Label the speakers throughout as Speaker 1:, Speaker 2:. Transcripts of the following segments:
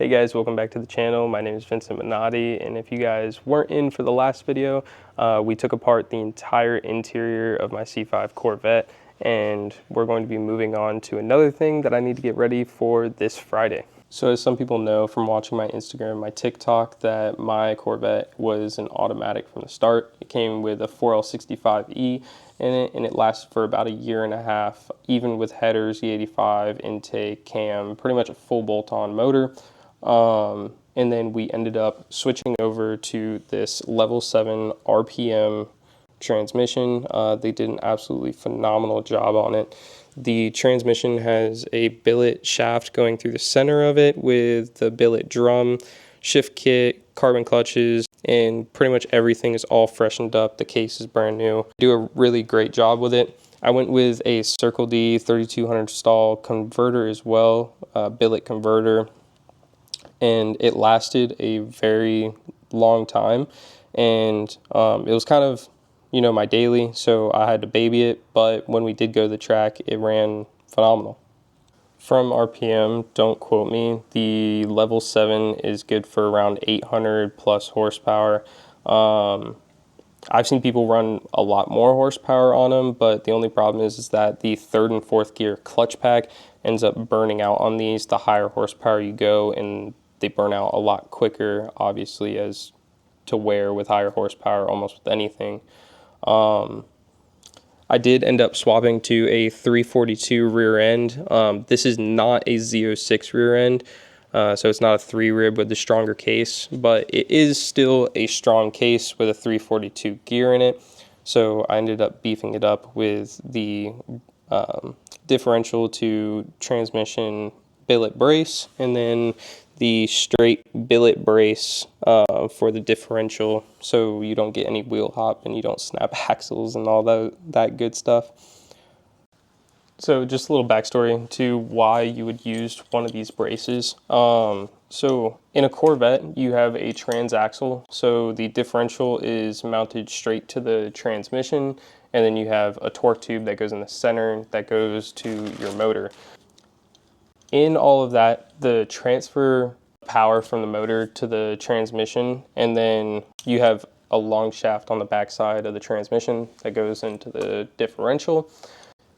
Speaker 1: Hey guys, welcome back to the channel. My name is Vincent Minotti, and if you guys weren't in for the last video, we took apart the entire interior of my C5 Corvette, and we're going to be moving on to another thing that I need to get ready for this Friday. So as some people know from watching my Instagram, my TikTok, that my Corvette was an automatic from the start. It came with a 4L65E in it, and it lasted for about a year and a half, even with headers, E85, intake, cam, pretty much a full bolt-on motor. And then we ended up switching over to this level 7 RPM transmission. They did an absolutely phenomenal job on it. The transmission has a billet shaft going through the center of it with the billet drum, shift kit, carbon clutches, and pretty much everything is all freshened up. The case is brand new. They do a really great job with it. I went with a Circle D 3200 stall converter as well, billet converter, and it lasted a very long time. And it was kind of, my daily, so I had to baby it, but when we did go to the track, it ran phenomenal. From RPM, don't quote me, the level 7 is good for around 800 plus horsepower. I've seen people run a lot more horsepower on them, but the only problem is that the third and fourth gear clutch pack ends up burning out on these the higher horsepower you go, and they burn out a lot quicker, obviously, as to wear with higher horsepower almost with anything. I did end up swapping to a 342 rear end. This is not a Z06 rear end, so it's not a 3 rib with the stronger case, but it is still a strong case with a 342 gear in it. So I ended up beefing it up with the differential to transmission billet brace, and then the straight billet brace for the differential, so you don't get any wheel hop and you don't snap axles and all that good stuff. So just a little backstory to why you would use one of these braces. So in a Corvette, you have a transaxle, so the differential is mounted straight to the transmission, and then you have a torque tube that goes in the center that goes to your motor. In all of that, the transfer power from the motor to the transmission, and then you have a long shaft on the back side of the transmission that goes into the differential.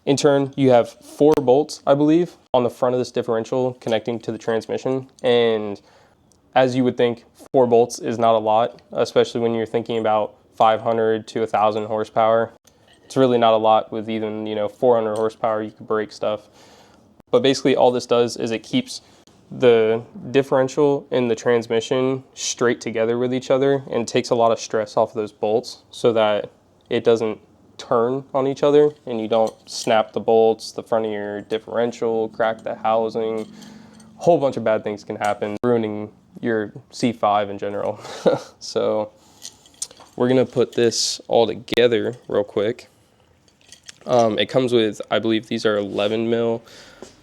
Speaker 1: In turn, you have 4 bolts, I believe, on the front of this differential connecting to the transmission. And as you would think, 4 bolts is not a lot, especially when you're thinking about 500 to 1,000 horsepower. It's really not a lot with even, 400 horsepower, you could break stuff. But basically all this does is it keeps the differential and the transmission straight together with each other, and takes a lot of stress off of those bolts so that it doesn't turn on each other and you don't snap the bolts, the front of your differential, crack the housing. A whole bunch of bad things can happen, ruining your C5 in general. So we're gonna put this all together real quick. It comes with, I believe these are 11 mil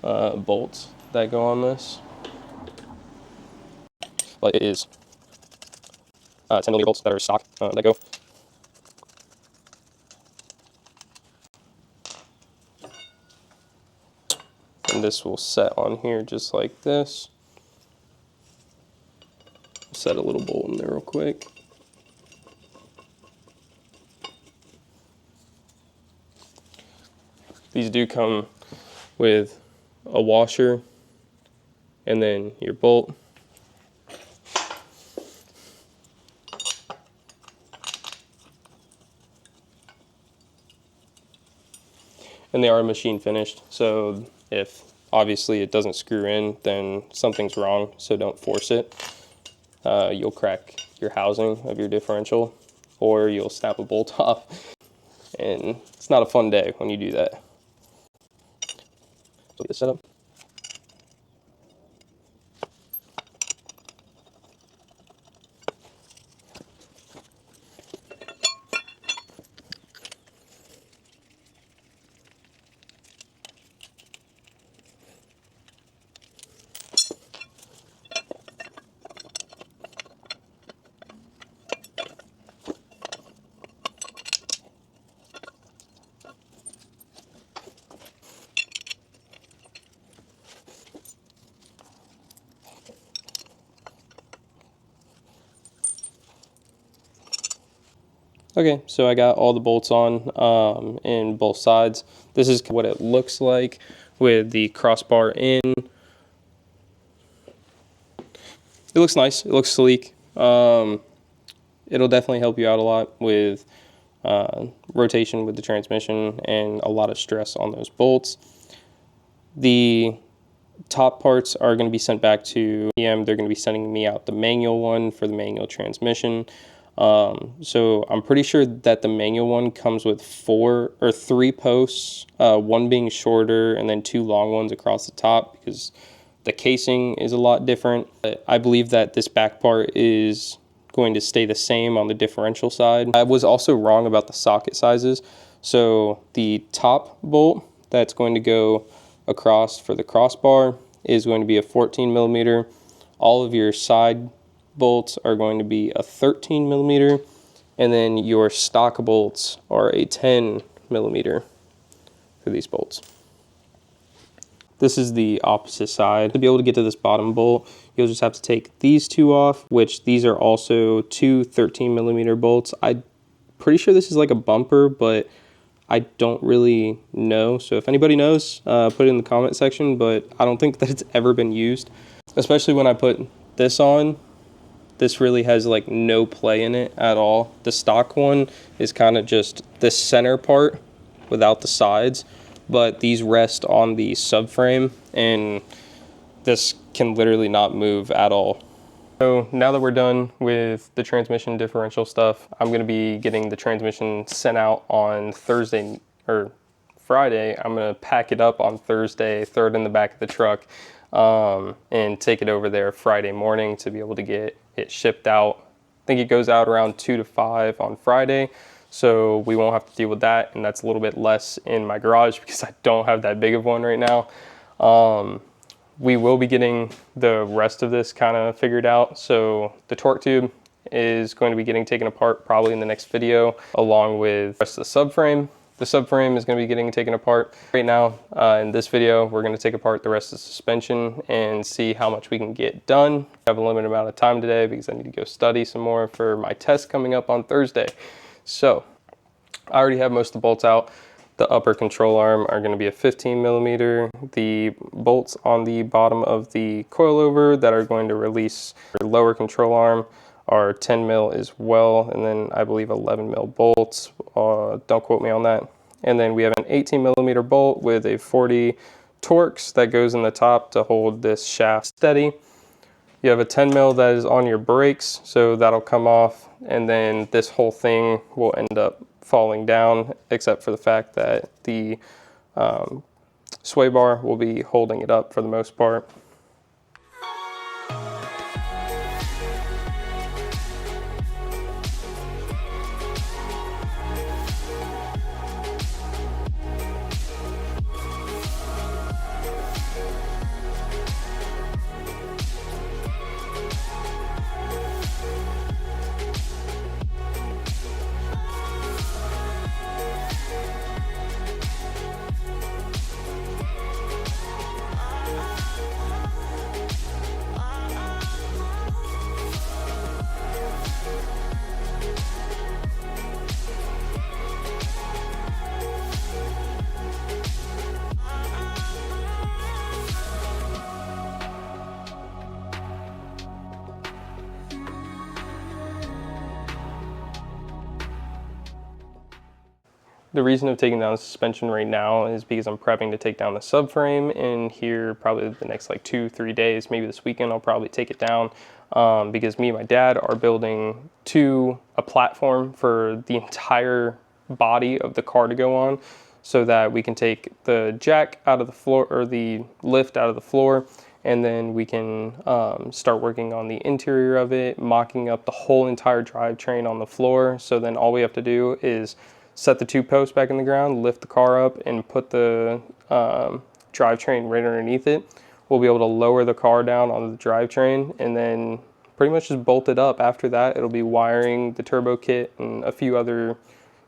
Speaker 1: bolts that go on this, but it is 10 millimeter bolts that are stock that go. And this will set on here just like this. Set a little bolt in there real quick. These do come with a washer and then your bolt. And they are machine finished, so if obviously it doesn't screw in, then something's wrong, so don't force it. You'll crack your housing of your differential, or you'll snap a bolt off, and it's not a fun day when you do that. So get this set up. Okay, so I got all the bolts on in both sides. This is what it looks like with the crossbar in. It looks nice. It looks sleek. It'll definitely help you out a lot with rotation with the transmission and a lot of stress on those bolts. The top parts are going to be sent back to GM. They're going to be sending me out the manual one for the manual transmission. So I'm pretty sure that the manual one comes with 4 or 3 posts, one being shorter and then 2 long ones across the top because the casing is a lot different. I believe that this back part is going to stay the same on the differential side. I was also wrong about the socket sizes. So the top bolt that's going to go across for the crossbar is going to be a 14 millimeter. All of your side bolts are going to be a 13 millimeter, and then your stock bolts are a 10 millimeter for these bolts. This is the opposite side. To be able to get to this bottom bolt, you'll just have to take these 2 off, which these are also 2 13 millimeter bolts. I'm pretty sure this is like a bumper, but I don't really know. So if anybody knows, put it in the comment section, but I don't think that it's ever been used. Especially when I put this on, this really has like no play in it at all. The stock one is kind of just the center part without the sides, but these rest on the subframe and this can literally not move at all. So now that we're done with the transmission differential stuff, I'm going to be getting the transmission sent out on Thursday or Friday. I'm going to pack it up on Thursday, throw it in the back of the truck, and take it over there Friday morning to be able to get it shipped out. I think it goes out around 2 to 5 on Friday, so we won't have to deal with that, and that's a little bit less in my garage because I don't have that big of one right now. We will be getting the rest of this kind of figured out. So the torque tube is going to be getting taken apart probably in the next video, along with the rest of the subframe. The subframe is going to be getting taken apart. Right now, in this video, we're going to take apart the rest of the suspension and see how much we can get done. I have a limited amount of time today because I need to go study some more for my test coming up on Thursday. So I already have most of the bolts out. The upper control arm are going to be a 15 millimeter. The bolts on the bottom of the coilover that are going to release the lower control arm are 10 mil as well. And then I believe 11 mil bolts. Don't quote me on that. And then we have an 18 millimeter bolt with a 40 Torx that goes in the top to hold this shaft steady. You have a 10 mil that is on your brakes, so that'll come off. And then this whole thing will end up falling down, except for the fact that the sway bar will be holding it up for the most part. The reason of taking down the suspension right now is because I'm prepping to take down the subframe, and here probably the next like 2-3 days, maybe this weekend, I'll probably take it down because me and my dad are building a platform for the entire body of the car to go on, so that we can take the jack out of the floor, or the lift out of the floor, and then we can start working on the interior of it, mocking up the whole entire drivetrain on the floor. So then all we have to do is set the 2 posts back in the ground, lift the car up, and put the drivetrain right underneath it. We'll be able to lower the car down on the drivetrain and then pretty much just bolt it up. After that, it'll be wiring the turbo kit and a few other,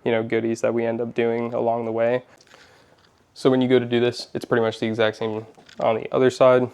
Speaker 1: goodies that we end up doing along the way. So when you go to do this, it's pretty much the exact same on the other side.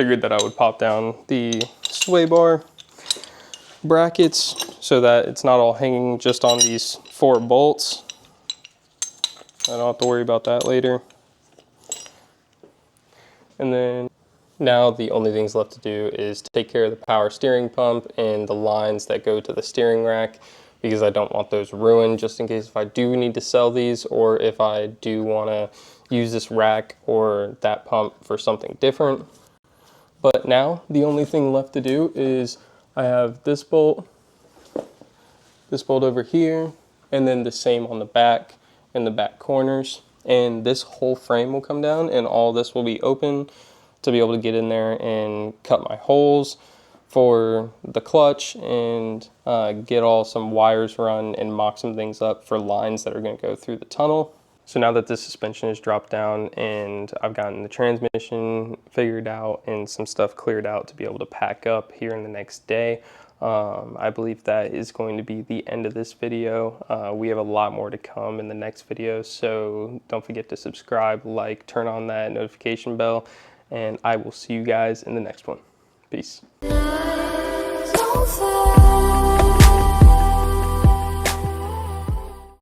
Speaker 1: figured that I would pop down the sway bar brackets so that it's not all hanging just on these 4 bolts. I don't have to worry about that later. And then now the only things left to do is take care of the power steering pump and the lines that go to the steering rack, because I don't want those ruined, just in case if I do need to sell these, or if I do want to use this rack or that pump for something different. But now the only thing left to do is I have this bolt over here, and then the same on the back and the back corners. And this whole frame will come down and all this will be open to be able to get in there and cut my holes for the clutch and get some wires run and mock some things up for lines that are going to go through the tunnel. So now that the suspension is dropped down and I've gotten the transmission figured out and some stuff cleared out to be able to pack up here in the next day, I believe that is going to be the end of this video. We have a lot more to come in the next video, so don't forget to subscribe, like, turn on that notification bell, and I will see you guys in the next one. Peace.